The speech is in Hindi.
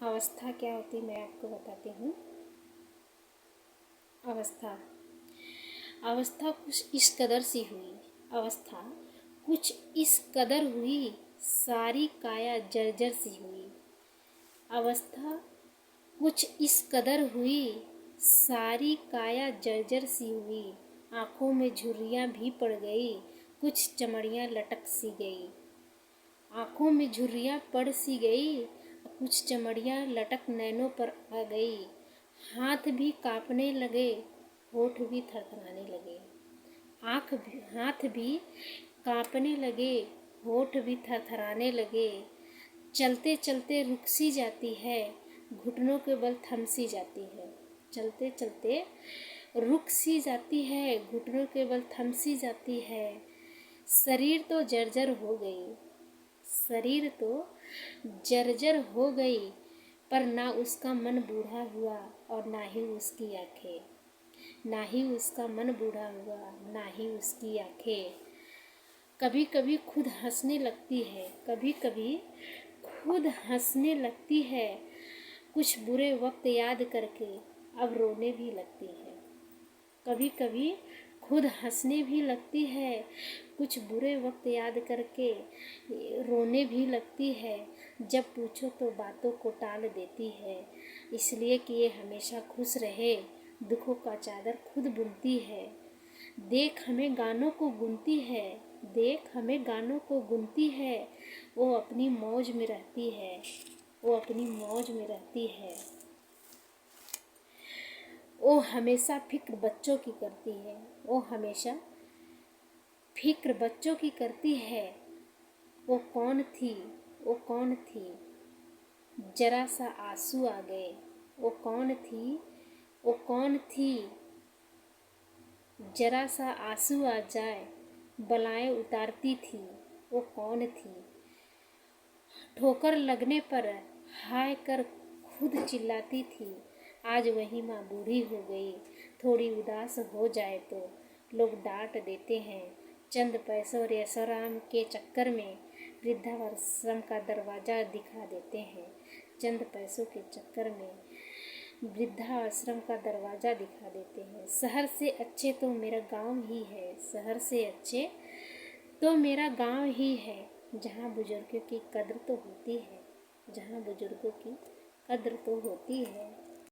अवस्था क्या होती है मैं आपको बताती हूँ। अवस्था अवस्था कुछ इस कदर सी हुई। अवस्था कुछ इस कदर हुई, सारी काया जर्जर सी हुई। अवस्था कुछ इस कदर हुई, सारी काया जर्जर सी हुई। आँखों में झुर्रियाँ भी पड़ गई, कुछ चमड़ियाँ लटक सी गई। आँखों में झुर्रियाँ पड़ सी गई, कुछ चमड़ियाँ लटक नैनों पर आ गई। हाथ भी काँपने लगे, होठ भी थरथराने लगे। हाथ भी काँपने लगे, होठ भी थरथराने लगे। चलते चलते रुक सी जाती है, घुटनों के बल थम सी जाती है। चलते चलते रुक सी जाती है, घुटनों के बल थम सी जाती है। शरीर तो जर्जर हो गई, शरीर तो जर्जर हो गई, पर ना उसका मन बूढ़ा हुआ और ना ही उसकी आँखें। ना ही उसका मन बूढ़ा हुआ, ना ही उसकी आँखें। कभी कभी खुद हंसने लगती है, कभी कभी खुद हंसने लगती है। कुछ बुरे वक्त याद करके अब रोने भी लगती है। कभी कभी खुद हंसने भी लगती है, कुछ बुरे वक्त याद करके रोने भी लगती है। जब पूछो तो बातों को टाल देती है, इसलिए कि ये हमेशा खुश रहे, दुखों का चादर खुद बुनती है। देख हमें गानों को गुनती है, देख हमें गानों को गुनती है। वो अपनी मौज में रहती है, वो अपनी मौज में रहती है। वो हमेशा फिक्र बच्चों की करती है, वो हमेशा फिक्र बच्चों की करती है। वो कौन थी, वो कौन थी, जरा सा आंसू आ गए। वो कौन थी, वो कौन थी, जरा सा आंसू आ जाए, बलाएं उतारती थी। वो कौन थी, ठोकर लगने पर हाय कर खुद चिल्लाती थी। आज वही माँ बूढ़ी हो गई, थोड़ी उदास हो जाए तो लोग डांट देते हैं। चंद पैसों और ऐशोआराम के चक्कर में वृद्धाश्रम का दरवाज़ा दिखा देते हैं। चंद पैसों के चक्कर में वृद्धाश्रम का दरवाज़ा दिखा देते हैं। शहर से अच्छे तो मेरा गांव ही है, शहर से अच्छे तो मेरा गांव ही है, जहाँ बुजुर्गों की कद्र तो होती है, जहाँ बुजुर्गों की कद्र तो होती है।